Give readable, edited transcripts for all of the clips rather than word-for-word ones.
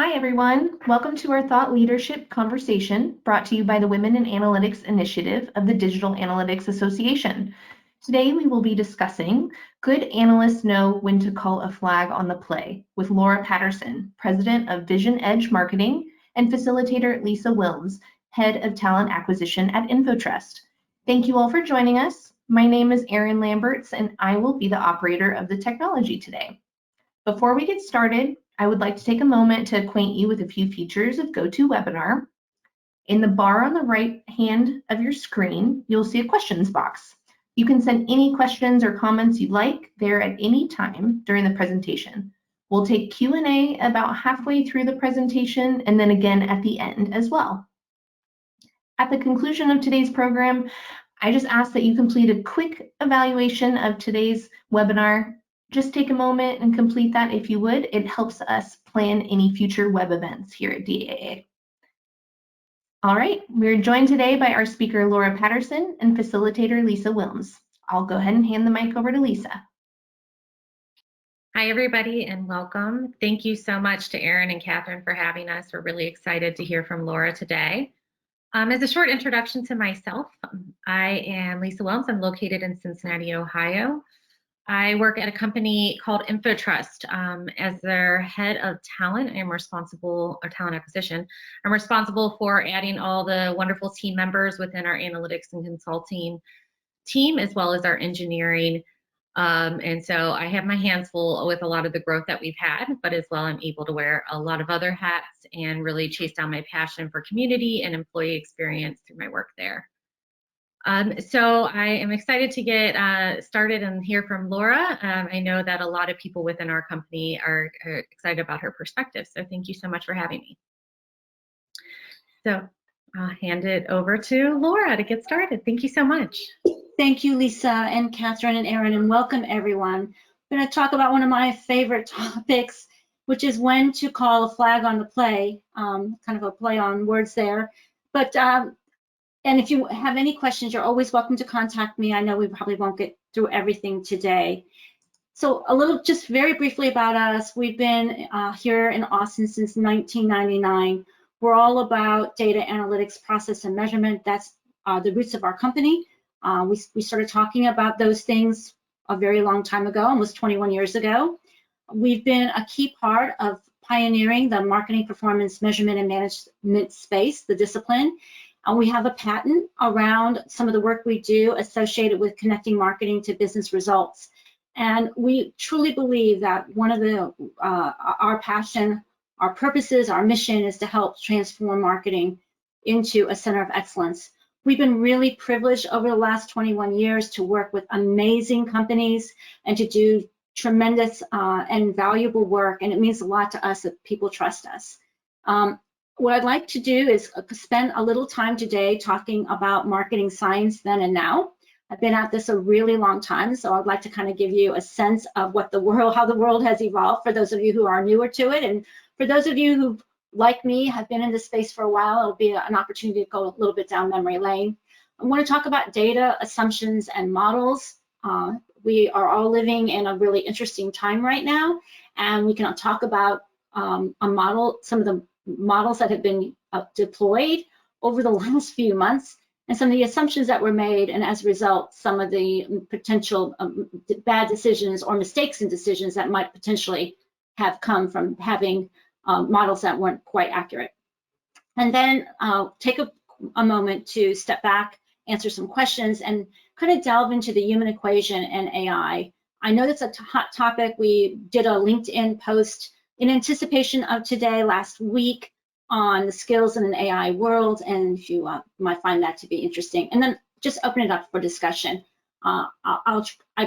Hi, everyone. Welcome to our Thought Leadership Conversation brought to you by the Women in Analytics Initiative of the Digital Analytics Association. Today, we will be discussing Good Analysts Know When to Call a Flag on the Play with Laura Patterson, President of VisionEdge Marketing, and facilitator Lisa Wilms, Head of Talent Acquisition at InfoTrust. Thank you all for joining us. My name is Erin Lamberts, and I will be the operator of the technology today. Before we get started, I would like to take a moment to acquaint you with a few features of GoToWebinar. In the bar on the right hand of your screen, you'll see a questions box. You can send any questions or comments you'd like there at any time during the presentation. We'll take Q&A about halfway through the presentation and then again at the end as well. At the conclusion of today's program, I just ask that you complete a quick evaluation of today's webinar. Just take a moment and complete that if you would. It helps us plan any future web events here at DAA. All right, we're joined today by our speaker, Laura Patterson, and facilitator, Lisa Wilms. I'll go ahead and hand the mic over to Lisa. Hi, everybody, and welcome. Thank you so much to Erin and Catherine for having us. We're really excited to hear from Laura today. As a short introduction to myself, I am Lisa Wilms. I'm located in Cincinnati, Ohio. I work at a company called InfoTrust as their head of talent. I'm responsible, or talent acquisition. I'm responsible for adding all the wonderful team members within our analytics and consulting team, as well as our engineering. And so I have my hands full with a lot of the growth that we've had, but as well, I'm able to wear a lot of other hats and really chase down my passion for community and employee experience through my work there. So I am excited to get started and hear from Laura. I know that a lot of people within our company are excited about her perspective. So thank you so much for having me. So I'll hand it over to Laura to get started. Thank you so much. Thank you, Lisa and Catherine and Erin, and welcome everyone. I'm going to talk about one of my favorite topics, which is when to call a flag on the play, kind of a play on words there. But and if you have any questions, you're always welcome to contact me. I know we probably won't get through everything today. So a little, just very briefly about us. We've been here in Austin since 1999. We're all about data analytics, process, and measurement. That's the roots of our company. We started talking about those things a very long time ago, almost 21 years ago. We've been a key part of pioneering the marketing performance measurement and management space, the discipline. And we have a patent around some of the work we do associated with connecting marketing to business results. And we truly believe that one of the our passion, our purposes, our mission is to help transform marketing into a center of excellence. We've been really privileged over the last 21 years to work with amazing companies and to do tremendous and valuable work. And it means a lot to us that people trust us. What I'd like to do is spend a little time today talking about marketing science then and now. I've been at this a really long time, so I'd like to kind of give you a sense of what the world, how the world has evolved for those of you who are newer to it. And for those of you who, like me, have been in this space for a while, it'll be an opportunity to go a little bit down memory lane. I want to talk about data, assumptions, and models. We are all living in a really interesting time right now, and we can talk about a model, some of the models that have been deployed over the last few months, and some of the assumptions that were made, and as a result, some of the potential bad decisions or mistakes in decisions that might potentially have come from having models that weren't quite accurate. And then take a moment to step back, answer some questions, and kind of delve into the human equation and AI. I know that's a hot topic. We did a LinkedIn post in anticipation of today last week on the skills in an AI world, and if you might find that to be interesting. And then just open it up for discussion. I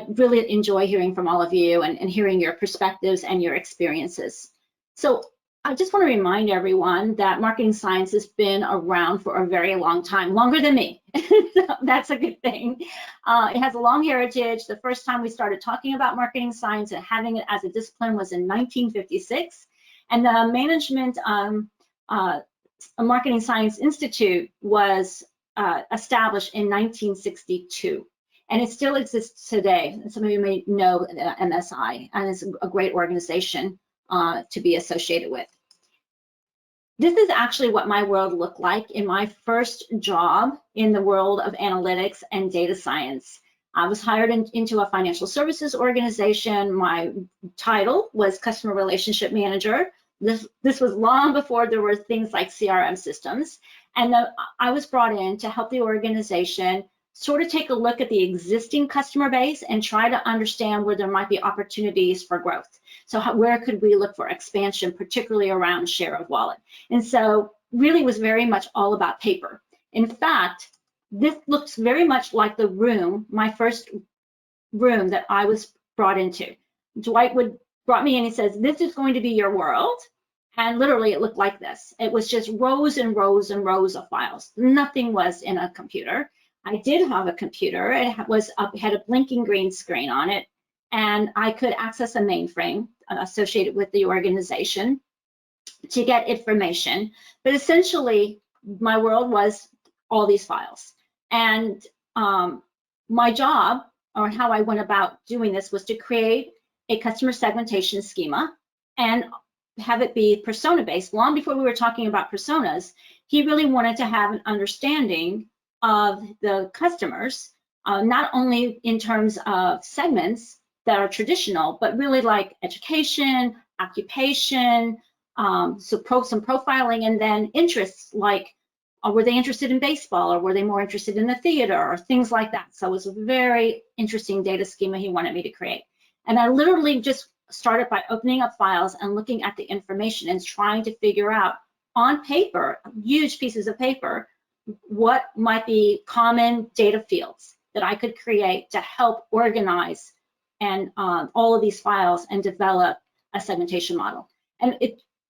really enjoy hearing from all of you and hearing your perspectives and your experiences. So I just want to remind everyone that marketing science has been around for a very long time, longer than me. That's a good thing. It has a long heritage. The first time we started talking about marketing science and having it as a discipline was in 1956. And the Management Marketing Science Institute was established in 1962. And it still exists today. Some of you may know MSI, and it's a great organization to be associated with. this is actually what my world looked like in my first job in the world of analytics and data science. I was hired into a financial services organization. My title was Customer Relationship Manager. This was long before there were things like CRM systems. And I was brought in to help the organization sort of take a look at the existing customer base and try to understand where there might be opportunities for growth. So where could we look for expansion, particularly around share of wallet? And so really was very much all about paper. In fact, this looks very much like the room, my first room that I was brought into. Dwight brought me in, he says, this is going to be your world. And literally it looked like this. It was just rows and rows and rows of files. Nothing was in a computer. I did have a computer. It had a blinking green screen on it, and I could access a mainframe associated with the organization to get information. But essentially, my world was all these files. And my job, or how I went about doing this, was to create a customer segmentation schema and have it be persona-based. Long before we were talking about personas, he really wanted to have an understanding of the customers, not only in terms of segments that are traditional, but really like education, occupation, some profiling, and then interests like, were they interested in baseball, or were they more interested in the theater, or things like that. So it was a very interesting data schema he wanted me to create. And I literally just started by opening up files and looking at the information and trying to figure out on paper, huge pieces of paper, what might be common data fields that I could create to help organize and all of these files and develop a segmentation model. And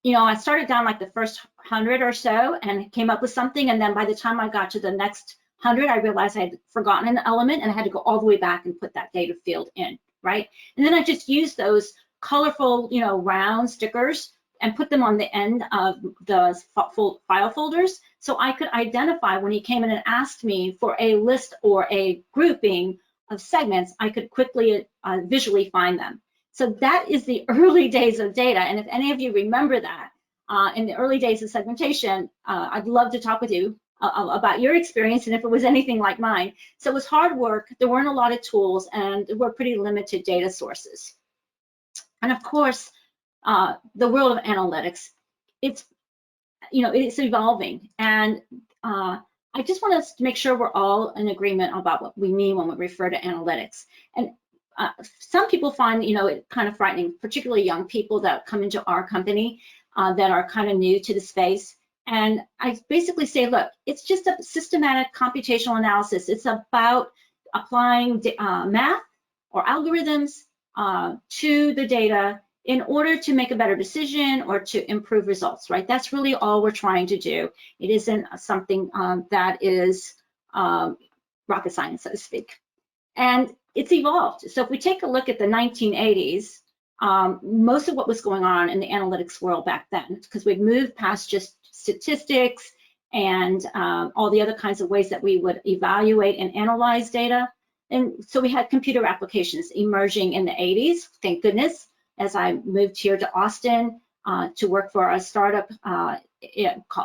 I started down like the first 100 or so and came up with something. And then by the time I got to the next 100, I realized I had forgotten an element and I had to go all the way back and put that data field in, right? And then I just used those colorful, round stickers and put them on the end of the file folders so I could identify when he came in and asked me for a list or a grouping of segments, I could quickly visually find them. So that is the early days of data. And if any of you remember that, in the early days of segmentation, I'd love to talk with you about your experience and if it was anything like mine. So it was hard work. There weren't a lot of tools and there were pretty limited data sources. And of course, the world of analytics, it's evolving. And I just want us to make sure we're all in agreement about what we mean when we refer to analytics. And some people find, it kind of frightening, particularly young people that come into our company that are kind of new to the space. And I basically say, look, it's just a systematic computational analysis. It's about applying math or algorithms to the data in order to make a better decision or to improve results, right? That's really all we're trying to do. It isn't something that is rocket science, so to speak. And it's evolved. So if we take a look at the 1980s, most of what was going on in the analytics world back then, because we'd moved past just statistics and all the other kinds of ways that we would evaluate and analyze data. And so we had computer applications emerging in the 80s, thank goodness, as I moved here to Austin to work for a startup called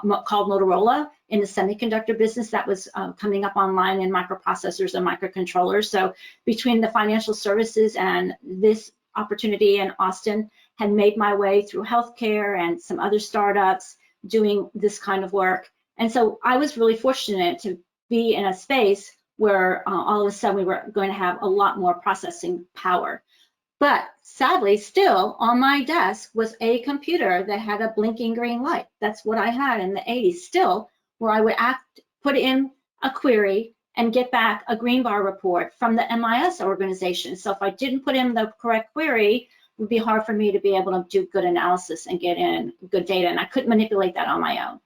Motorola in the semiconductor business that was coming up online in microprocessors and microcontrollers. So between the financial services and this opportunity in Austin, had made my way through healthcare and some other startups doing this kind of work. And so I was really fortunate to be in a space where all of a sudden we were going to have a lot more processing power. But sadly, still on my desk was a computer that had a blinking green light. That's what I had in the 80s still, where I would put in a query and get back a green bar report from the MIS organization. So if I didn't put in the correct query, it would be hard for me to be able to do good analysis and get in good data, and I couldn't manipulate that on my own.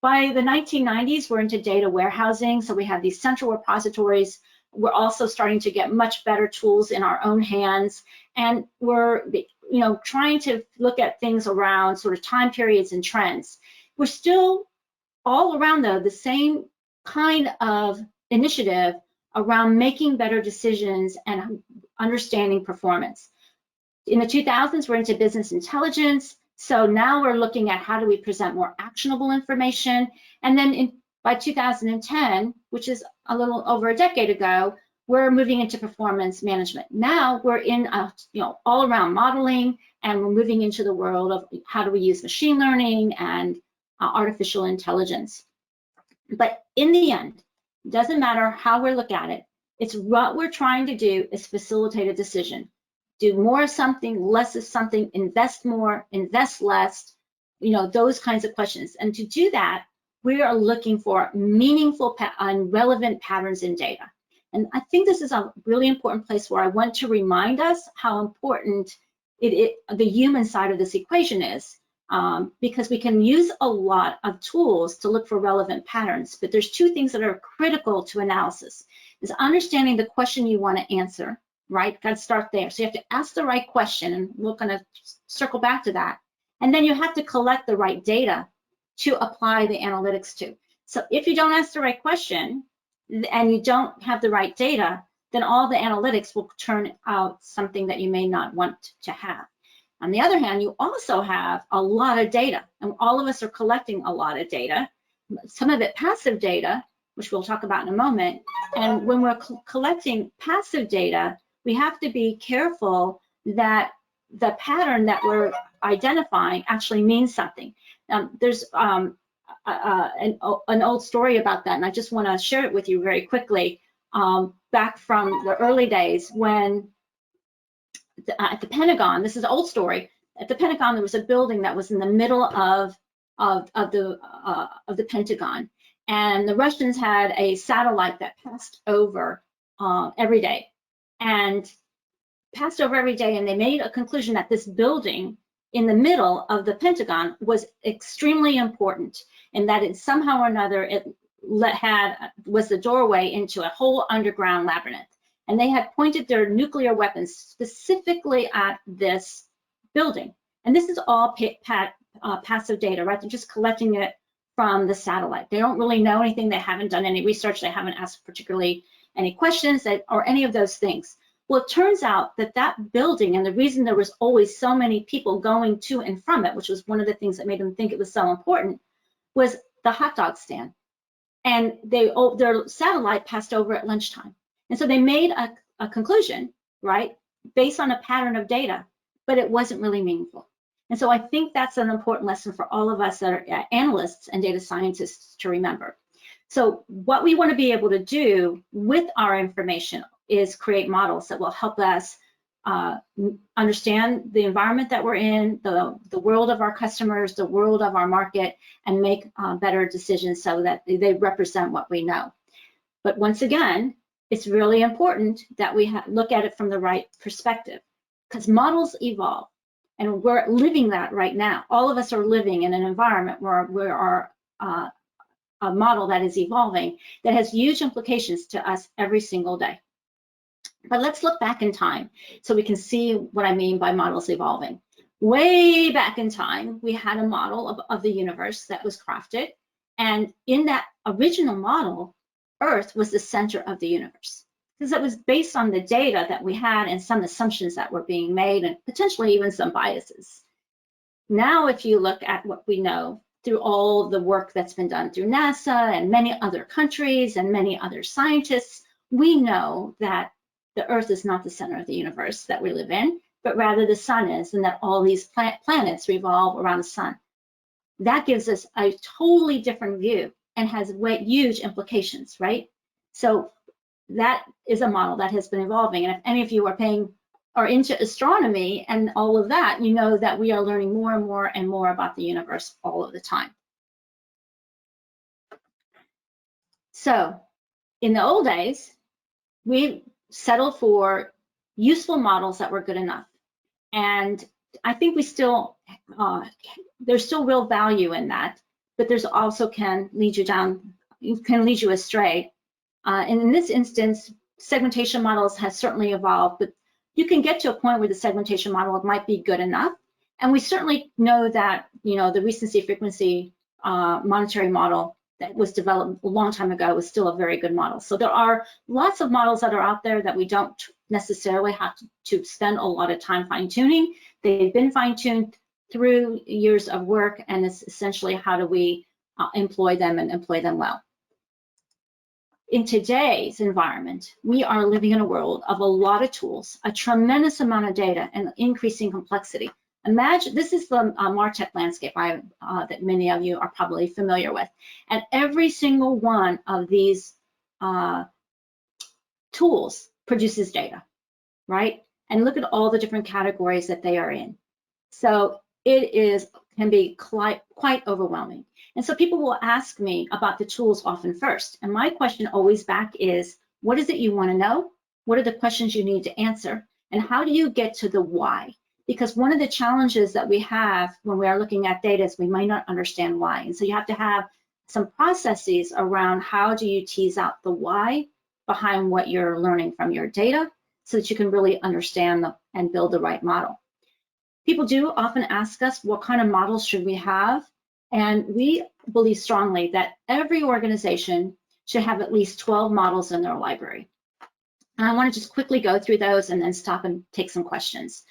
By the 1990s, we're into data warehousing, so we have these central repositories. We're also starting to get much better tools in our own hands, and we're trying to look at things around sort of time periods and trends. We're still all around, though, the same kind of initiative around making better decisions and understanding performance. In the 2000s, we're into business intelligence. So now we're looking at how do we present more actionable information. And then by 2010, which is a little over a decade ago, we're moving into performance management. Now we're in all around modeling, and we're moving into the world of how do we use machine learning and artificial intelligence. But in the end, it doesn't matter how we look at it. It's what we're trying to do is facilitate a decision. Do more of something, less of something, invest more, invest less, those kinds of questions. And to do that, we are looking for meaningful and relevant patterns in data. And I think this is a really important place where I want to remind us how important the human side of this equation is, because we can use a lot of tools to look for relevant patterns, but there's two things that are critical to analysis, is understanding the question you want to answer, right? Got to start there. So you have to ask the right question, and we're going to circle back to that. And then you have to collect the right data to apply the analytics to. So if you don't ask the right question and you don't have the right data, then all the analytics will turn out something that you may not want to have. On the other hand, you also have a lot of data, and all of us are collecting a lot of data, some of it passive data, which we'll talk about in a moment. And when we're collecting passive data, we have to be careful that the pattern that we're identifying actually means something. There's an old story about that, and I just want to share it with you very quickly. Back from the early days when at the Pentagon, this is an old story, at the Pentagon there was a building that was in the middle of the Pentagon, and the Russians had a satellite that passed over every day, and they made a conclusion that this building in the middle of the Pentagon was extremely important, and that it somehow or another was the doorway into a whole underground labyrinth. And they had pointed their nuclear weapons specifically at this building. And this is all passive data, right? They're just collecting it from the satellite. They don't really know anything. They haven't done any research. They haven't asked particularly any questions or any of those things. Well, it turns out that that building, and the reason there was always so many people going to and from it, which was one of the things that made them think it was so important, was the hot dog stand. And their satellite passed over at lunchtime. And so they made a conclusion, right, based on a pattern of data, but it wasn't really meaningful. And so I think that's an important lesson for all of us that are analysts and data scientists to remember. So what we want to be able to do with our information is create models that will help us understand the environment that we're in, the world of our customers, the world of our market, and make better decisions so that they represent what we know. But once again, it's really important that we look at it from the right perspective, because models evolve, and we're living that right now. All of us are living in an environment where we are a model that is evolving, that has huge implications to us every single day. But let's look back in time so we can see what I mean by models evolving. Way back in time, we had a model of the universe that was crafted, and in that original model, Earth was the center of the universe, because it was based on the data that we had and some assumptions that were being made, and potentially even some biases. Now, if you look at what we know through all the work that's been done through NASA and many other countries and many other scientists, we know that the Earth is not the center of the universe that we live in, but rather the sun is, and that all these planets revolve around the sun. That gives us a totally different view and has huge implications, right? So that is a model that has been evolving. And if any of you are into astronomy and all of that, you know that we are learning more and more and more about the universe all of the time. So in the old days, we settled for useful models that were good enough. And I think we still, there's still real value in that, but there's also can lead you astray. And in this instance, segmentation models has certainly evolved, but you can get to a point where the segmentation model might be good enough. And we certainly know that, the recency frequency monetary model that was developed a long time ago is still a very good model. So there are lots of models that are out there that we don't necessarily have to spend a lot of time fine-tuning. They've been fine-tuned through years of work, and it's essentially how do we employ them and employ them well. In today's environment, we are living in a world of a lot of tools, a tremendous amount of data, and increasing complexity. Imagine, this is the MarTech landscape that many of you are probably familiar with. And every single one of these tools produces data, right? And look at all the different categories that they are in. So it can be quite overwhelming. And so people will ask me about the tools often first. And my question always back is, what is it you want to know? What are the questions you need to answer? And how do you get to the why? Because one of the challenges that we have when we are looking at data is we might not understand why. And so you have to have some processes around how do you tease out the why behind what you're learning from your data so that you can really understand and build the right model. People do often ask us what kind of models should we have, and we believe strongly that every organization should have at least 12 models in their library. And I want to just quickly go through those and then stop and take some questions.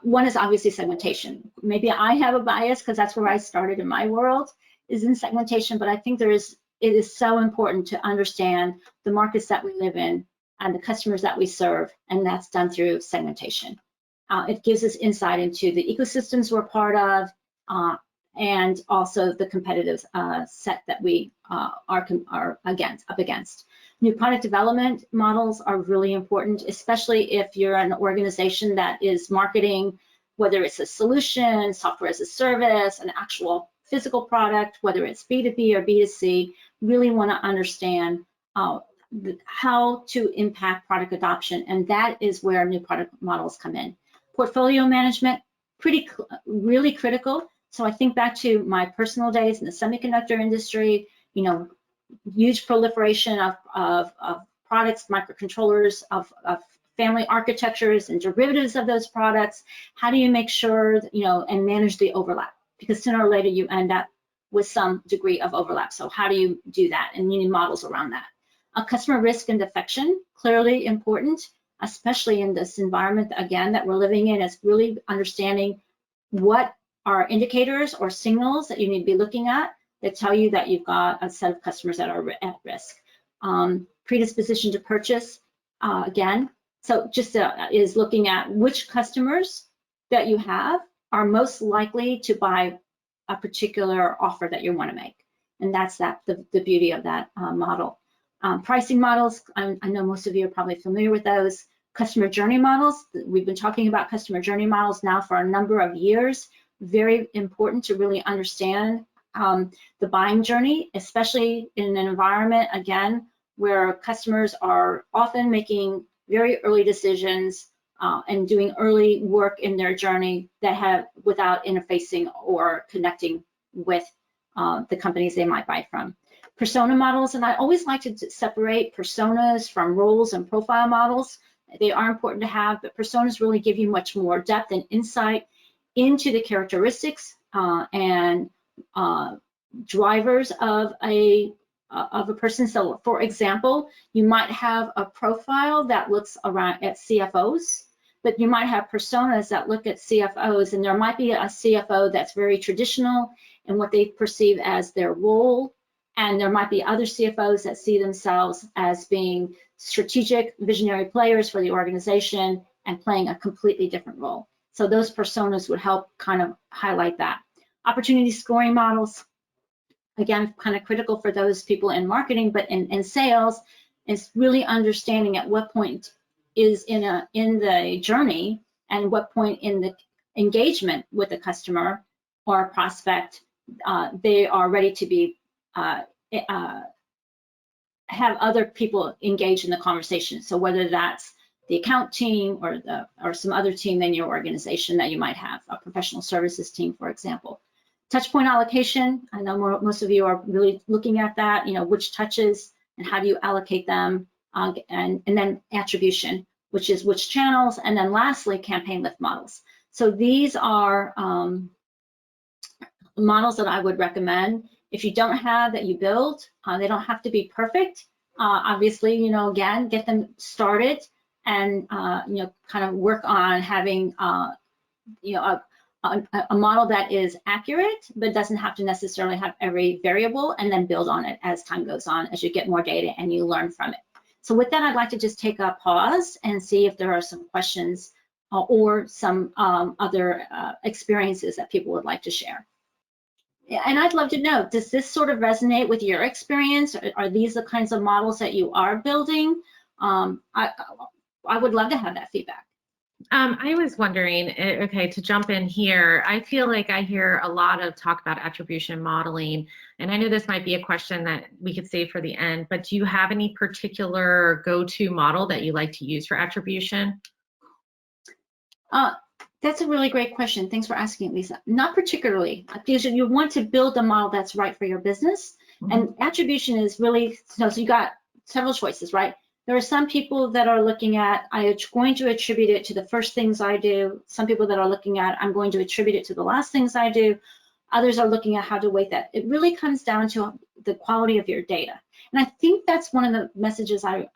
One is obviously segmentation. Maybe I have a bias because that's where I started in my world, is in segmentation, but I think it is so important to understand the markets that we live in and the customers that we serve, and that's done through segmentation. It gives us insight into the ecosystems we're part of, and also the competitive set that we are up against. New product development models are really important, especially if you're an organization that is marketing, whether it's a solution, software as a service, an actual physical product, whether it's B2B or B2C, really want to understand how to impact product adoption, and that is where new product models come in. Portfolio management, really critical. So I think back to my personal days in the semiconductor industry, huge proliferation of products, microcontrollers, of family architectures and derivatives of those products. How do you make sure, and manage the overlap? Because sooner or later you end up with some degree of overlap. So how do you do that? And you need models around that. Customer risk and defection, clearly important, especially in this environment, again, that we're living in, is really understanding what are indicators or signals that you need to be looking at that tell you that you've got a set of customers that are at risk. Predisposition to purchase, again, so just is looking at which customers that you have are most likely to buy a particular offer that you want to make. And that's the beauty of that model. Pricing models, I know most of you are probably familiar with those. Customer journey models, we've been talking about customer journey models now for a number of years. Very important to really understand the buying journey, especially in an environment, again, where customers are often making very early decisions and doing early work in their journey without interfacing or connecting with the companies they might buy from. Persona models, and I always like to separate personas from roles and profile models. They are important to have, but personas really give you much more depth and insight into the characteristics and drivers of a person. So, for example, you might have a profile that looks around at CFOs, but you might have personas that look at CFOs, and there might be a CFO that's very traditional in what they perceive as their role, and there might be other CFOs that see themselves as being strategic, visionary players for the organization and playing a completely different role. So those personas would help kind of highlight that. Opportunity scoring models, again, kind of critical for those people in marketing, but in sales, is really understanding at what point is in the journey and what point in the engagement with the customer or prospect they are ready to be have other people engage in the conversation. So whether that's the account team or some other team in your organization that you might have, a professional services team, for example. Touch point allocation, I know most of you are really looking at that, which touches and how do you allocate them, and then attribution, which is which channels, and then lastly, campaign lift models. So these are models that I would recommend. If you don't have that, you build. They don't have to be perfect. Obviously, again, get them started and, kind of work on having, a a model that is accurate, but doesn't have to necessarily have every variable, and then build on it as time goes on, as you get more data and you learn from it. So with that, I'd like to just take a pause and see if there are some questions or some other experiences that people would like to share. And I'd love to know, does this sort of resonate with your experience? Are these the kinds of models that you are building? I would love to have that feedback. I was wondering, okay, to jump in here, I feel like I hear a lot of talk about attribution modeling, and I know this might be a question that we could save for the end, but do you have any particular go-to model that you like to use for attribution? That's a really great question. Thanks for asking, Lisa. Not particularly, because you want to build a model that's right for your business. Mm-hmm. And attribution is really, so you got several choices, right? There are some people that are looking at, I'm going to attribute it to the first things I do. Some people that are looking at, I'm going to attribute it to the last things I do. Others are looking at how to weight that. It really comes down to the quality of your data. And I think that's one of the messages I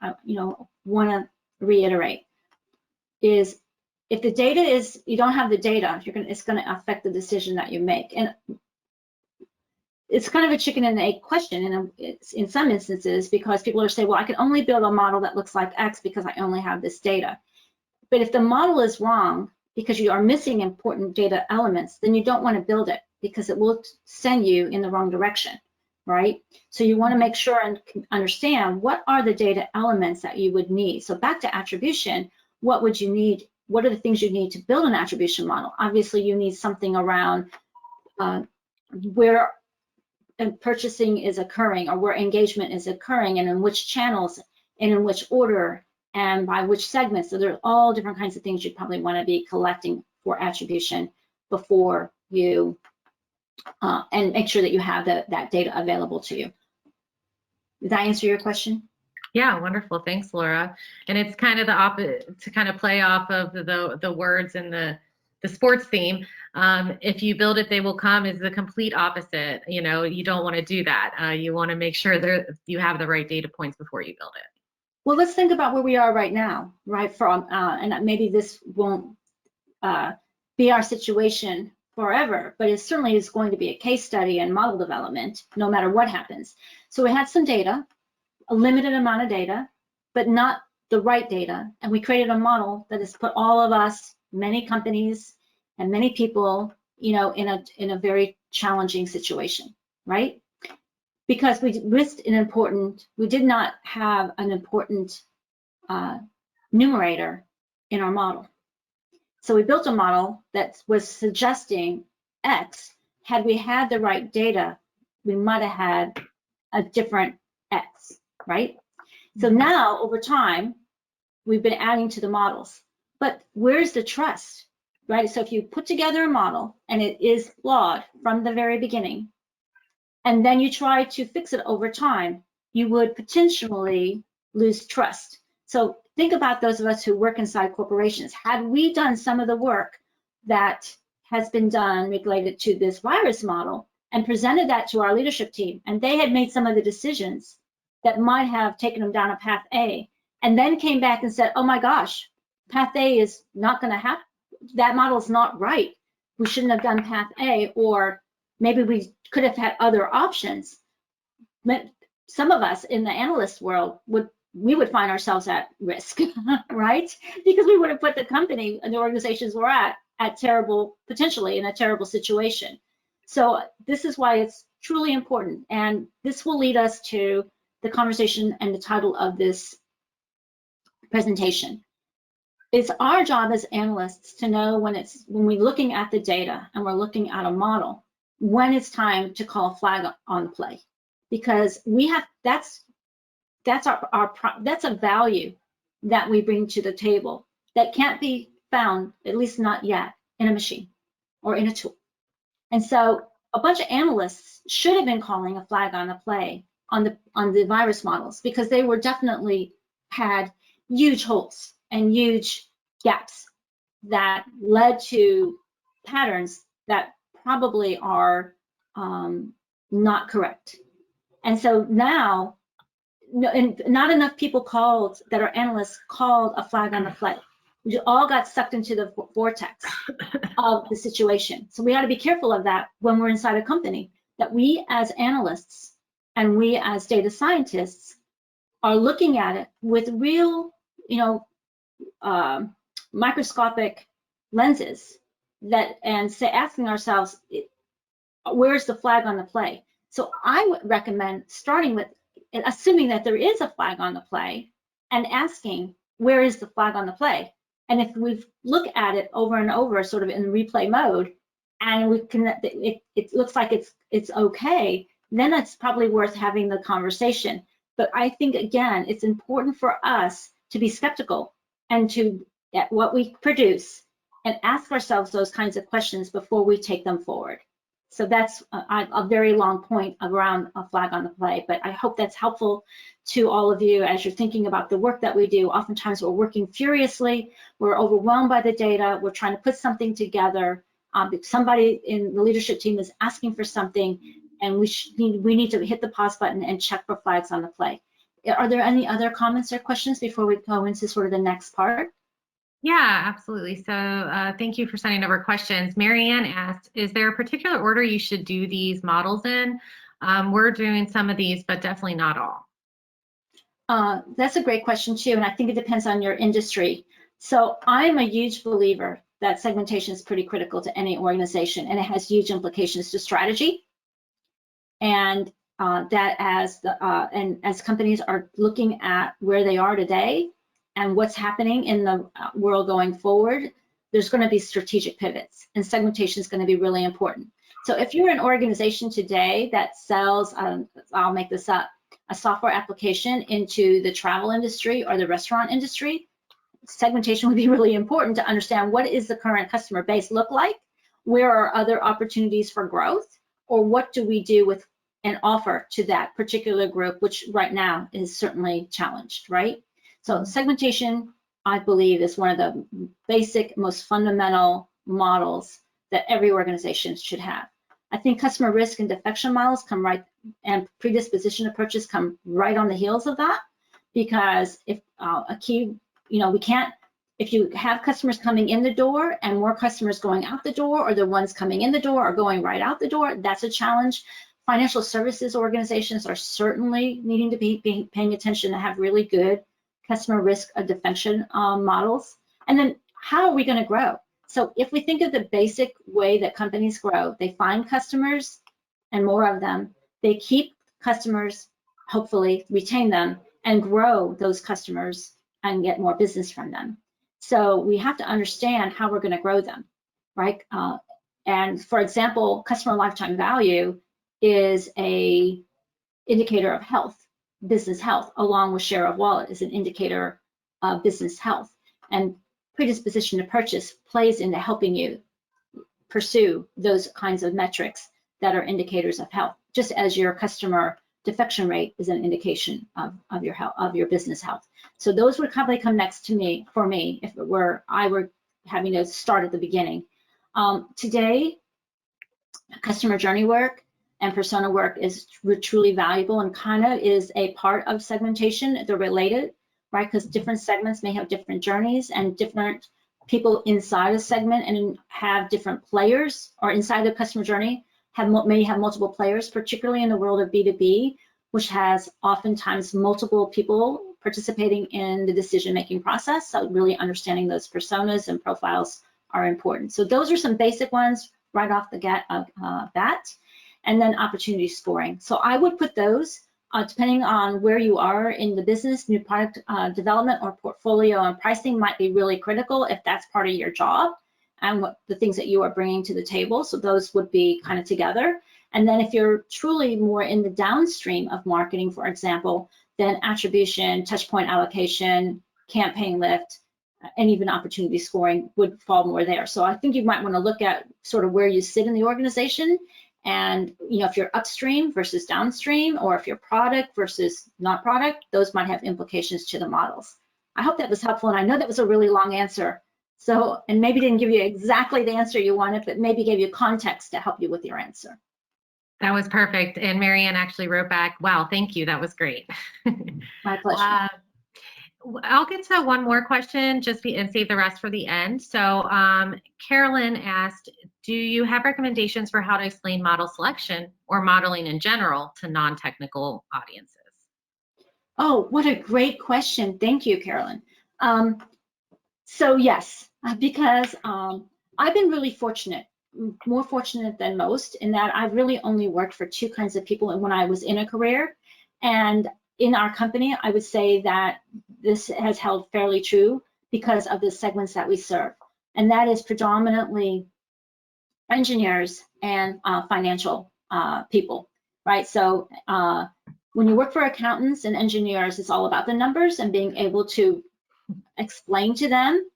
want to reiterate is, if the data is, you don't have the data, it's going to affect the decision that you make. And it's kind of a chicken and egg question in some instances, because people are saying, well, I can only build a model that looks like X because I only have this data. But if the model is wrong because you are missing important data elements, then you don't want to build it, because it will send you in the wrong direction, right? So you want to make sure and understand what are the data elements that you would need. So back to attribution, what would you need? What are the things you need to build an attribution model? Obviously, you need something around where purchasing is occurring, or where engagement is occurring, and in which channels, and in which order, and by which segments. So there are all different kinds of things you'd probably want to be collecting for attribution before you, and make sure that you have that data available to you. Did that answer your question? Yeah, wonderful. Thanks, Laura. And it's kind of the opposite, to kind of play off of the words in the sports theme. If you build it, they will come is the complete opposite. You know, you don't want to do that. You want to make sure that you have the right data points before you build it. Well, let's think about where we are right now, right? And maybe this won't be our situation forever, but it certainly is going to be a case study in model development, no matter what happens. So we had some data, a limited amount of data, but not the right data. And we created a model that has put all of us, many companies and many people, in a very challenging situation, right? Because we did not have an important numerator in our model. So we built a model that was suggesting X. Had we had the right data, we might have had a different X, right? So now, over time, we've been adding to the models. But where's the trust, right? So if you put together a model and it is flawed from the very beginning, and then you try to fix it over time, you would potentially lose trust. So think about those of us who work inside corporations. Had we done some of the work that has been done related to this virus model and presented that to our leadership team, and they had made some of the decisions that might have taken them down a path A, and then came back and said, oh my gosh, path A is not going to happen. That model is not right. We shouldn't have done path A, or maybe we could have had other options. But some of us in the analyst world would find ourselves at risk, right? Because we would have put the company and the organizations we're at potentially in a terrible situation. So this is why it's truly important. And this will lead us to the conversation and the title of this presentation. It's our job as analysts to know when we're looking at the data and we're looking at a model, when it's time to call a flag on the play, because that's a value that we bring to the table that can't be found, at least not yet, in a machine or in a tool. And so a bunch of analysts should have been calling a flag on the play on the virus models, because they were definitely had huge holes and huge gaps that led to patterns that probably are not correct. And so now, not enough people that are analysts called a flag on the play. We all got sucked into the vortex of the situation. So we got to be careful of that when we're inside a company, that we as analysts and we as data scientists are looking at it with real, microscopic lenses and asking ourselves, where's the flag on the play? So I would recommend starting with assuming that there is a flag on the play and asking, where is the flag on the play? And if we look at it over and over, sort of in replay mode, and it looks like it's okay, then it's probably worth having the conversation. But I think, again, it's important for us to be skeptical and at what we produce and ask ourselves those kinds of questions before we take them forward. So that's a very long point around a flag on the play, but I hope that's helpful to all of you as you're thinking about the work that we do. Oftentimes we're working furiously, we're overwhelmed by the data, we're trying to put something together. Somebody in the leadership team is asking for something, and we need to hit the pause button and check for flags on the play. Are there any other comments or questions before we go into sort of the next part? Yeah, absolutely. So thank you for sending over questions. Marianne asked, is there a particular order you should do these models in? We're doing some of these, but definitely not all. That's a great question too, and I think it depends on your industry. So I'm a huge believer that segmentation is pretty critical to any organization, and it has huge implications to strategy. And that as companies are looking at where they are today and what's happening in the world going forward, there's going to be strategic pivots, and segmentation is going to be really important. So if you're an organization today that sells, I'll make this up, a software application into the travel industry or the restaurant industry, segmentation would be really important to understand what is the current customer base look like, where are other opportunities for growth, or what do we do with an offer to that particular group, which right now is certainly challenged, right? So segmentation, I believe, is one of the basic, most fundamental models that every organization should have. I think customer risk and defection models come right, and predisposition approaches come right on the heels of that, because if if you have customers coming in the door and more customers going out the door, or the ones coming in the door are going right out the door, that's a challenge. Financial services organizations are certainly needing to be paying attention to have really good customer risk defection models. And then how are we going to grow? So if we think of the basic way that companies grow, they find customers and more of them, they keep customers, hopefully retain them, and grow those customers and get more business from them. So we have to understand how we're going to grow them, right? And for example, customer lifetime value is an indicator of health, business health, along with share of wallet is an indicator of business health. And predisposition to purchase plays into helping you pursue those kinds of metrics that are indicators of health, just as your customer defection rate is an indication of your business health. So those would probably come next to me, for me, if I were having to start at the beginning. Today, customer journey work and persona work is truly valuable and kind of is a part of segmentation. They're related, right? Because different segments may have different journeys, and different people inside a segment and have different players, or inside the customer journey may have multiple players, particularly in the world of B2B, which has oftentimes multiple people participating in the decision-making process. So really understanding those personas and profiles are important. So those are some basic ones right off the bat. And then opportunity scoring. So I would put those, depending on where you are in the business, new product development or portfolio and pricing might be really critical if that's part of your job and what the things that you are bringing to the table. So those would be kind of together. And then if you're truly more in the downstream of marketing, for example, then attribution, touch point allocation, campaign lift, and even opportunity scoring would fall more there. So I think you might want to look at sort of where you sit in the organization, and if you're upstream versus downstream, or if you're product versus not product, those might have implications to the models. I hope that was helpful, and I know that was a really long answer. So, and maybe didn't give you exactly the answer you wanted, but maybe gave you context to help you with your answer. That was perfect. And Marianne actually wrote back, wow, thank you, that was great. My pleasure. I'll get to one more question and save the rest for the end. So Carolyn asked, do you have recommendations for how to explain model selection or modeling in general to non-technical audiences? Oh, what a great question. Thank you, Carolyn. So yes, because I've been really fortunate, more fortunate than most, in that I've really only worked for two kinds of people when I was in a career. And in our company, I would say that this has held fairly true because of the segments that we serve. And that is predominantly engineers and financial people, right? So when you work for accountants and engineers, it's all about the numbers and being able to explain to them,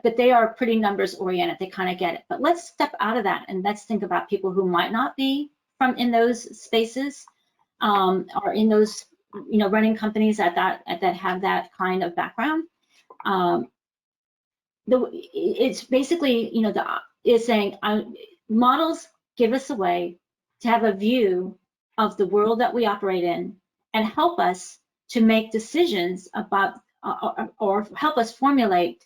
but they are pretty numbers oriented. They kind of get it. But let's step out of that and let's think about people who might not be from in those spaces or in those, running companies that have that kind of background. It's basically, is saying models give us a way to have a view of the world that we operate in and help us to make decisions about or help us formulate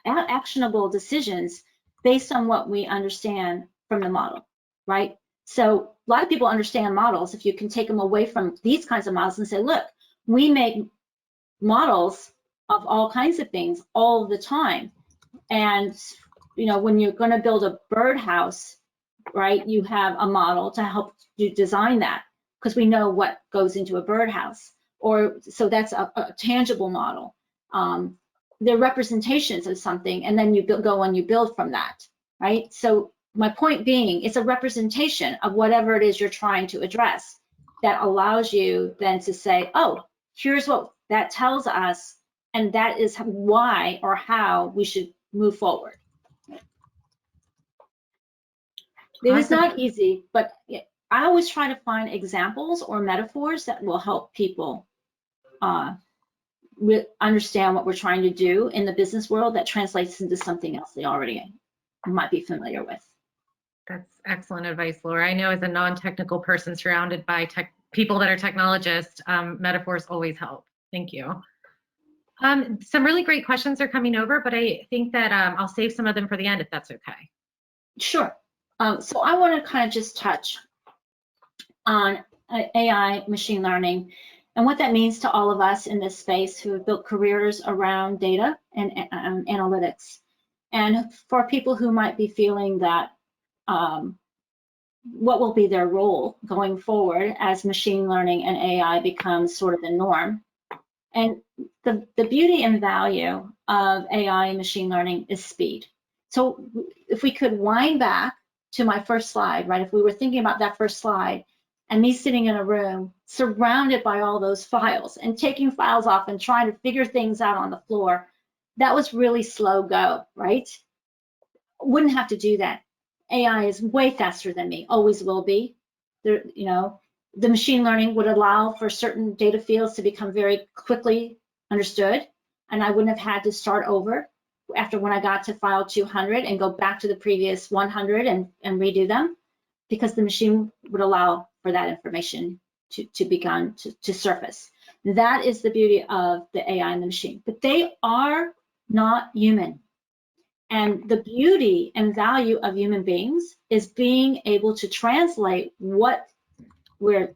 actionable decisions based on what we understand from the model, right? So a lot of people understand models. If you can take them away from these kinds of models and say, look, we make models of all kinds of things all the time. And, when you're going to build a birdhouse, right, you have a model to help you design that because we know what goes into a birdhouse. So that's a tangible model. They're representations of something, and then you go and you build from that, right? So my point being, it's a representation of whatever it is you're trying to address that allows you then to say, oh, here's what that tells us, and that is why or how we should move forward. It is not easy, but I always try to find examples or metaphors that will help people understand what we're trying to do in the business world that translates into something else they already might be familiar with. That's excellent advice, Laura. I know as a non-technical person surrounded by people that are technologists, metaphors always help. Thank you. Some really great questions are coming over, but I think that I'll save some of them for the end if that's okay. Sure. So I want to kind of just touch on AI, machine learning, and what that means to all of us in this space who have built careers around data and analytics. And for people who might be feeling that what will be their role going forward as machine learning and AI becomes sort of the norm. And the beauty and value of AI and machine learning is speed. So if we could wind back to my first slide, right? If we were thinking about that first slide and me sitting in a room surrounded by all those files and taking files off and trying to figure things out on the floor, that was really slow go, right? Wouldn't have to do that. AI is way faster than me, always will be. There, the machine learning would allow for certain data fields to become very quickly understood, and I wouldn't have had to start over after when I got to file 200 and go back to the previous 100 and redo them, because the machine would allow for that information to begin to surface. That is the beauty of the AI and the machine, but they are not human. And the beauty and value of human beings is being able to translate what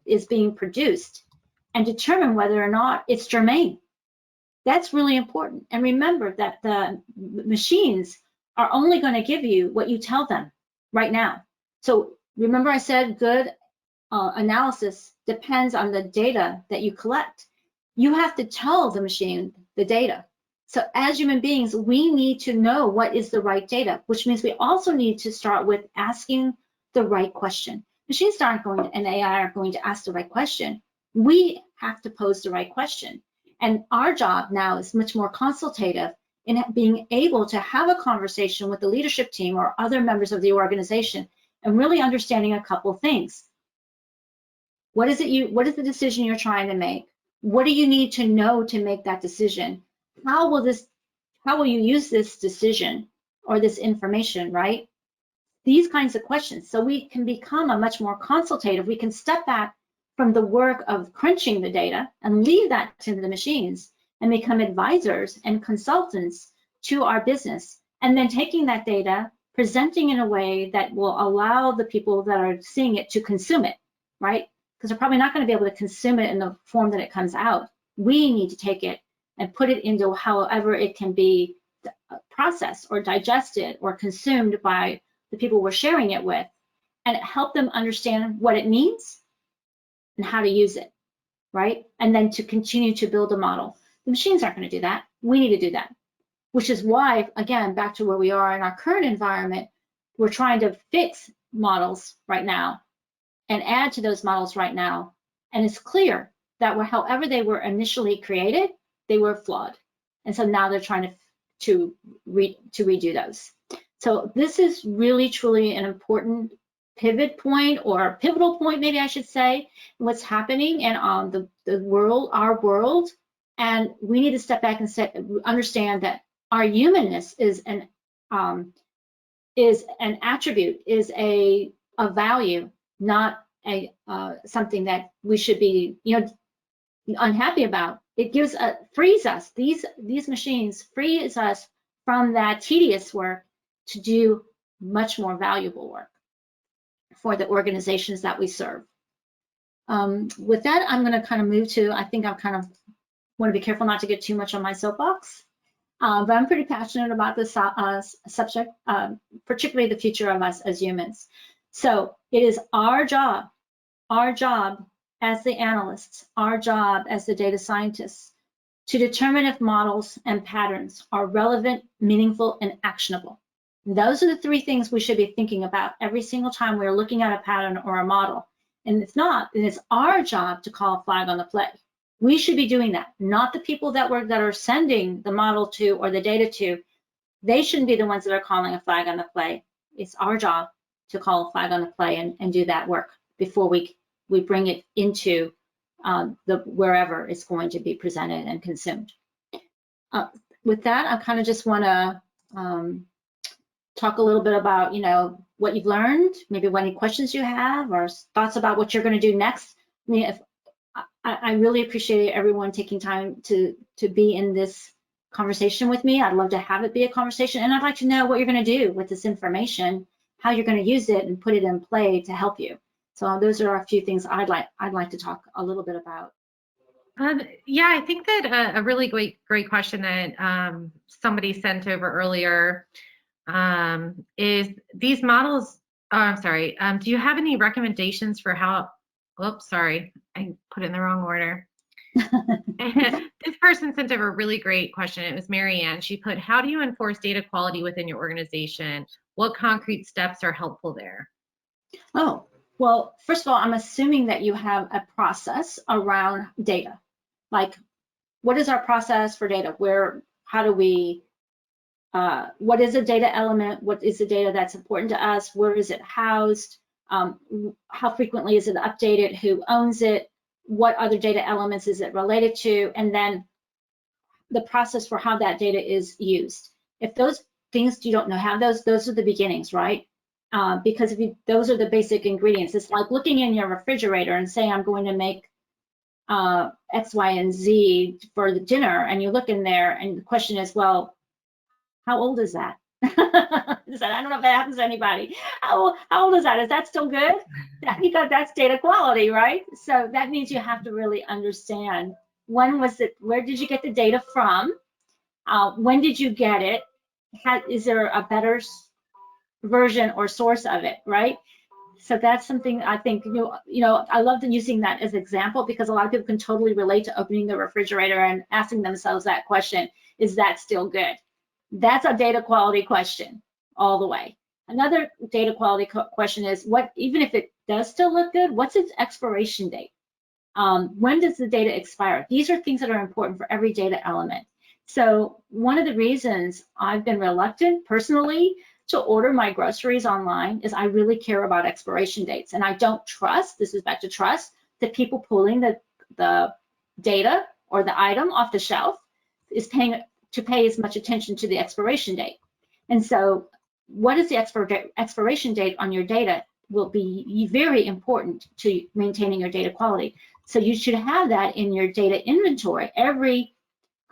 is being produced and determine whether or not it's germane. That's really important. And remember that the machines are only going to give you what you tell them right now. So remember I said good analysis depends on the data that you collect. You have to tell the machine the data. So as human beings, we need to know what is the right data, which means we also need to start with asking the right question. Machines aren't going to, and AI aren't going to ask the right question. We have to pose the right question. And our job now is much more consultative in being able to have a conversation with the leadership team or other members of the organization and really understanding a couple things. What is the decision you're trying to make? What do you need to know to make that decision? How will you use this decision or this information, right? These kinds of questions. So we can become a much more consultative. We can step back from the work of crunching the data and leave that to the machines and become advisors and consultants to our business, and then taking that data, presenting in a way that will allow the people that are seeing it to consume it, right? Because they're probably not going to be able to consume it in the form that it comes out. We need to take it and put it into however it can be processed or digested or consumed by the people we're sharing it with, and help them understand what it means and how to use it, right? And then to continue to build a model. The machines aren't going to do that. We need to do that, which is why, again, back to where we are in our current environment, we're trying to fix models right now and add to those models right now. And it's clear that however they were initially created, they were flawed. And so now they're trying to redo those. So this is really, truly an important pivot point, or pivotal point, maybe I should say, what's happening in the world, our world. And we need to step back and understand that our humanness is an attribute, is a value, not a something that we should be, unhappy about. It frees us. These machines frees us from that tedious work to do much more valuable work for the organizations that we serve. With that, I'm going to kind of move to, I think I kind of want to be careful not to get too much on my soapbox, but I'm pretty passionate about this subject, particularly the future of us as humans. So it is our job as the analysts, our job as the data scientists, to determine if models and patterns are relevant, meaningful, and actionable. Those are the three things we should be thinking about every single time we're looking at a pattern or a model. And if not, then it's our job to call a flag on the play. We should be doing that, not the people that are sending the model to or the data to. They shouldn't be the ones that are calling a flag on the play. It's our job to call a flag on the play and do that work before we bring it into wherever it's going to be presented and consumed. With that, I kind of just want to talk a little bit about, what you've learned, maybe any questions you have or thoughts about what you're going to do next. I mean, I really appreciate everyone taking time to be in this conversation with me. I'd love to have it be a conversation, and I'd like to know what you're going to do with this information, how you're going to use it and put it in play to help you. So those are a few things I'd like to talk a little bit about. Yeah, I think that a really great question that somebody sent over earlier is these models. Oh, I'm sorry. Do you have any recommendations for how? Oops, sorry, I put it in the wrong order. This person sent over a really great question. It was Marianne. She put, how do you enforce data quality within your organization? What concrete steps are helpful there? Oh, well, first of all, I'm assuming that you have a process around data. Like, what is our process for data? How do we, what is a data element? What is the data that's important to us? Where is it housed? How frequently is it updated? Who owns it? What other data elements is it related to? And then the process for how that data is used. If those things you don't know have those are the beginnings, right? Because those are the basic ingredients. It's like looking in your refrigerator and saying, I'm going to make X, Y, and Z for the dinner, and you look in there, and the question is, well, how old is that? I don't know if that happens to anybody. How old is that? Is that still good? Because that's data quality, right? So that means you have to really understand, when was it, where did you get the data from? When did you get it? Is there a better version or source of it, right? So that's something I think, I love using that as an example, because a lot of people can totally relate to opening the refrigerator and asking themselves that question, is that still good? That's a data quality question all the way. Another data quality question is, even if it does still look good, what's its expiration date? When does the data expire? These are things that are important for every data element. So one of the reasons I've been reluctant personally to order my groceries online is I really care about expiration dates, and I don't trust, this is back to trust, that people pulling the data or the item off the shelf is paying as much attention to the expiration date. And so what is the expiration date on your data will be very important to maintaining your data quality. So you should have that in your data inventory. Every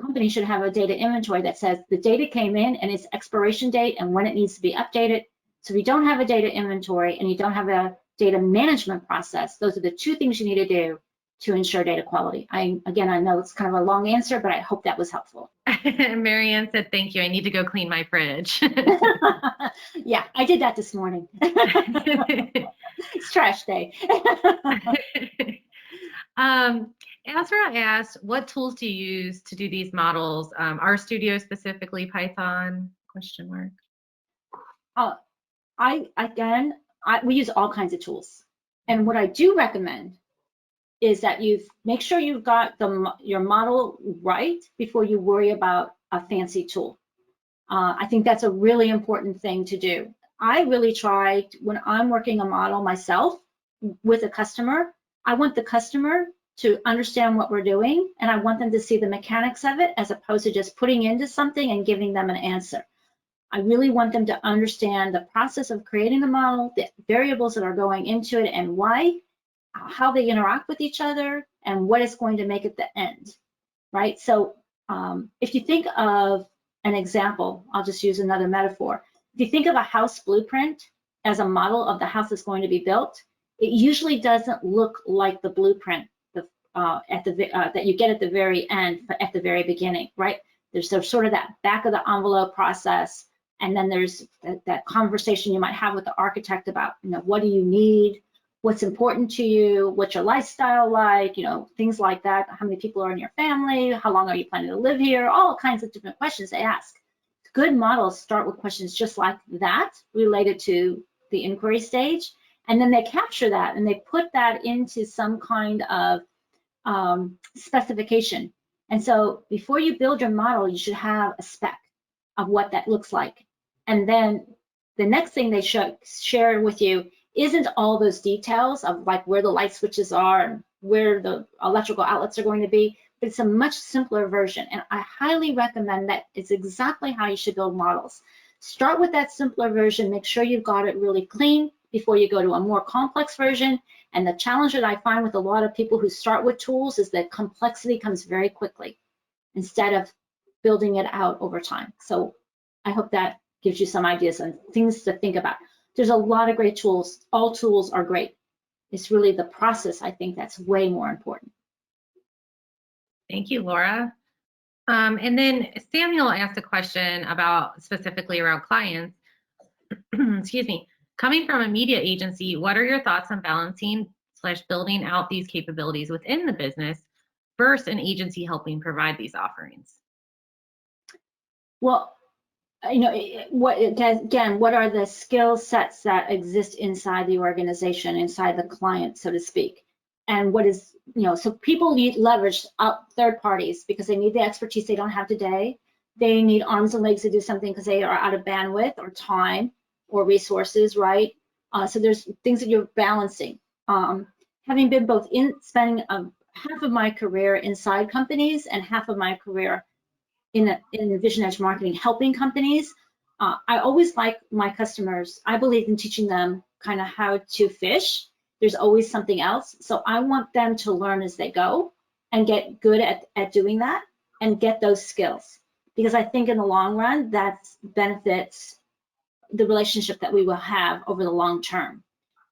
company should have a data inventory that says the data came in and its expiration date and when it needs to be updated. So if you don't have a data inventory and you don't have a data management process, those are the two things you need to do to ensure data quality. Again, I know it's kind of a long answer, but I hope that was helpful. Marianne said, thank you. I need to go clean my fridge. Yeah, I did that this morning. It's trash day. Ezra asked, what tools do you use to do these models? RStudio specifically, Python, question mark. We use all kinds of tools. And what I do recommend is that you make sure you've got your model right before you worry about a fancy tool. I think that's a really important thing to do. I really try, when I'm working a model myself with a customer, I want the customer to understand what we're doing, and I want them to see the mechanics of it as opposed to just putting into something and giving them an answer. I really want them to understand the process of creating the model, the variables that are going into it and why, how they interact with each other, and what it's going to make at the end, right? So if you think of an example, I'll just use another metaphor. If you think of a house blueprint as a model of the house that's going to be built, it usually doesn't look like the blueprint that you get at the very end, at the very beginning, right? There's sort of that back of the envelope process, and then there's that conversation you might have with the architect about, what do you need, what's important to you, what's your lifestyle like, things like that. How many people are in your family? How long are you planning to live here? All kinds of different questions they ask. Good models start with questions just like that, related to the inquiry stage, and then they capture that and they put that into some kind of specification. And so before you build your model, you should have a spec of what that looks like. And then the next thing they share with you isn't all those details of like where the light switches are and where the electrical outlets are going to be, but it's a much simpler version. And I highly recommend that. It's exactly how you should build models. Start with that simpler version, make sure you've got it really clean before you go to a more complex version. And the challenge that I find with a lot of people who start with tools is that complexity comes very quickly instead of building it out over time. So I hope that gives you some ideas and things to think about. There's a lot of great tools. All tools are great. It's really the process, I think, that's way more important. Thank you, Laura. And then Samuel asked a question about specifically around clients. Excuse me. Coming from a media agency, what are your thoughts on balancing / building out these capabilities within the business versus an agency helping provide these offerings? Well, what are the skill sets that exist inside the organization, inside the client, so to speak? And what is, so people need leverage up third parties because they need the expertise they don't have today. They need arms and legs to do something because they are out of bandwidth or time or resources, right? So there's things that you're balancing. Having been both spending half of my career inside companies and half of my career in VisionEdge Marketing helping companies, I always like my customers. I believe in teaching them kind of how to fish. There's always something else. So I want them to learn as they go and get good at doing that and get those skills. Because I think in the long run, that benefits the relationship that we will have over the long term.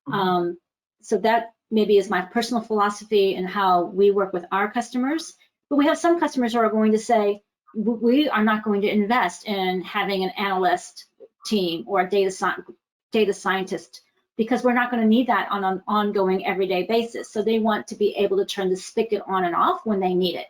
Mm-hmm. So that maybe is my personal philosophy and how we work with our customers. But we have some customers who are going to say, we are not going to invest in having an analyst team or a data scientist because we're not going to need that on an ongoing everyday basis. So they want to be able to turn the spigot on and off when they need it.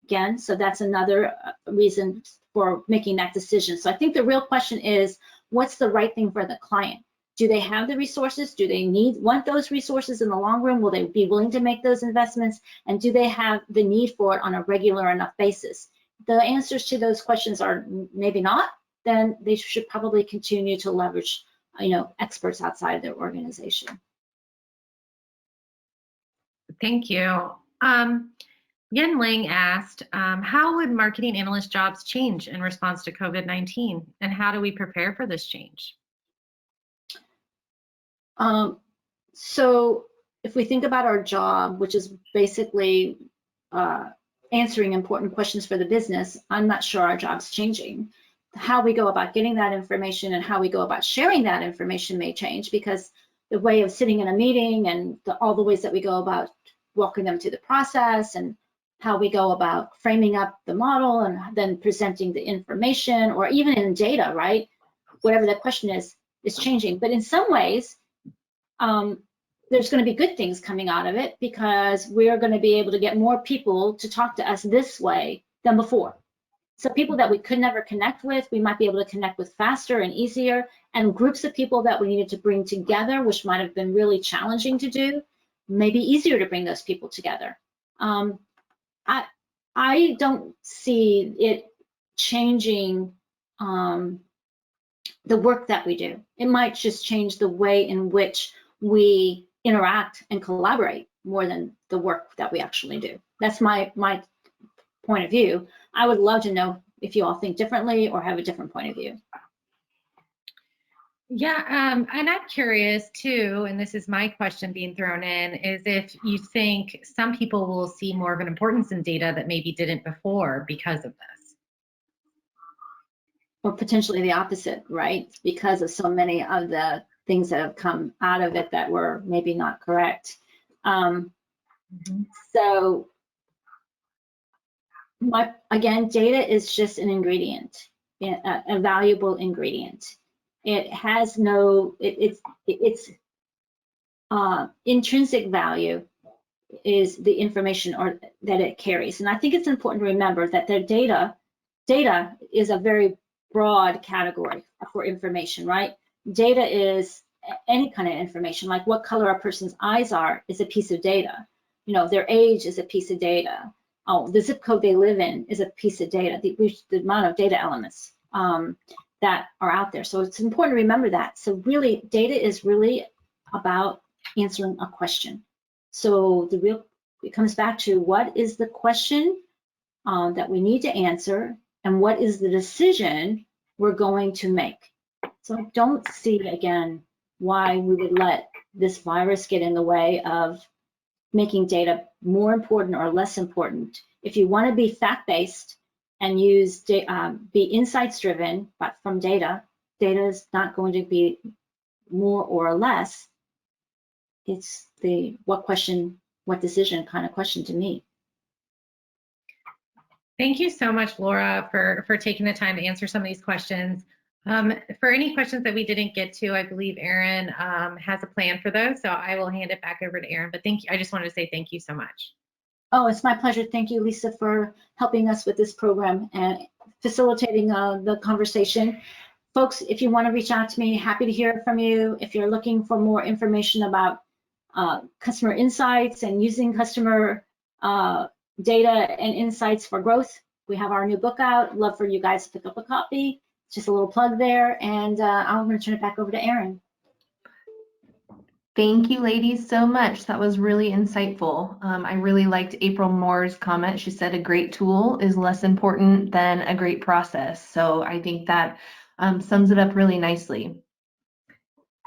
Again, so that's another reason for making that decision. So I think the real question is, what's the right thing for the client? Do they have the resources? Do they want those resources in the long run? Will they be willing to make those investments? And do they have the need for it on a regular enough basis? The answers to those questions are maybe not, then they should probably continue to leverage, experts outside their organization. Thank you. Yen Lang asked, how would marketing analyst jobs change in response to COVID-19, and how do we prepare for this change? So if we think about our job, which is basically answering important questions for the business, I'm not sure our job's changing. How we go about getting that information and how we go about sharing that information may change, because the way of sitting in a meeting and all the ways that we go about walking them through the process and how we go about framing up the model and then presenting the information, or even in data, right? Whatever the question is changing. But in some ways, there's going to be good things coming out of it, because we're going to be able to get more people to talk to us this way than before. So people that we could never connect with, we might be able to connect with faster and easier, and groups of people that we needed to bring together, which might have been really challenging to do, maybe easier to bring those people together. I don't see it changing the work that we do. It might just change the way in which we interact and collaborate more than the work that we actually do. That's my point of view. I would love to know if you all think differently or have a different point of view. Yeah, and I'm curious too, and this is my question being thrown in, is if you think some people will see more of an importance in data that maybe didn't before because of this. Or potentially the opposite, right? Because of so many of the things that have come out of it that were maybe not correct. So again, data is just an ingredient, a valuable ingredient. It has no, its intrinsic value is the information or that it carries. And I think it's important to remember that the data is a very broad category for information, right? Data is any kind of information, like what color a person's eyes are is a piece of data. You know, their age is a piece of data. Oh, the zip code they live in is a piece of data. The amount of data elements that are out there. So it's important to remember that. So really, data is really about answering a question. So it comes back to what is the question that we need to answer, and what is the decision we're going to make. So I don't see, again, why we would let this virus get in the way of making data more important or less important. If you want to be fact-based and be insights-driven, but from data is not going to be more or less. It's the what question, what decision kind of question to me. Thank you so much, Laura, for taking the time to answer some of these questions. For any questions that we didn't get to, I believe Erin has a plan for those, so I will hand it back over to Erin. But thank you. I just wanted to say thank you so much. Oh, it's my pleasure. Thank you, Lisa, for helping us with this program and facilitating the conversation. Folks, if you want to reach out to me, happy to hear from you. If you're looking for more information about customer insights and using customer data and insights for growth, we have our new book out. Love for you guys to pick up a copy. Just a little plug there, and I'm going to turn it back over to Erin. Thank you, ladies, so much. That was really insightful. I really liked April Moore's comment. She said a great tool is less important than a great process. So I think that sums it up really nicely.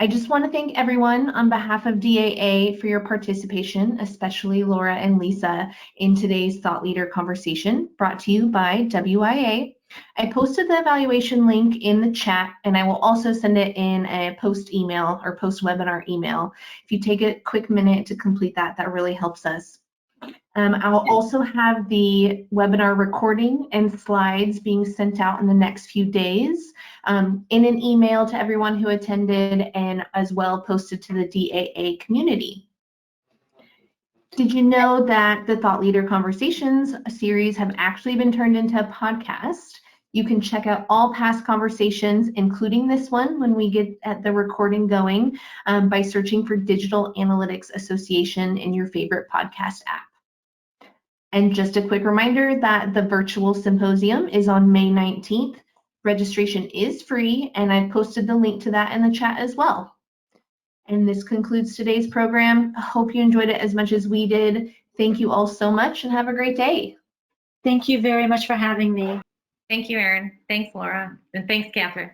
I just want to thank everyone on behalf of DAA for your participation, especially Laura and Lisa, in today's Thought Leader Conversation, brought to you by WiA. I posted the evaluation link in the chat, and I will also send it in a post email or post webinar email. If you take a quick minute to complete that, that really helps us. I'll also have the webinar recording and slides being sent out in the next few days in an email to everyone who attended, and as well posted to the DAA community. Did you know that the Thought Leader Conversations series have actually been turned into a podcast? You can check out all past conversations, including this one, when we get at the recording going, by searching for Digital Analytics Association in your favorite podcast app. And just a quick reminder that the virtual symposium is on May 19th. Registration is free, and I've posted the link to that in the chat as well. And this concludes today's program. I hope you enjoyed it as much as we did. Thank you all so much, and have a great day. Thank you very much for having me. Thank you, Erin. Thanks, Laura. And thanks, Catherine.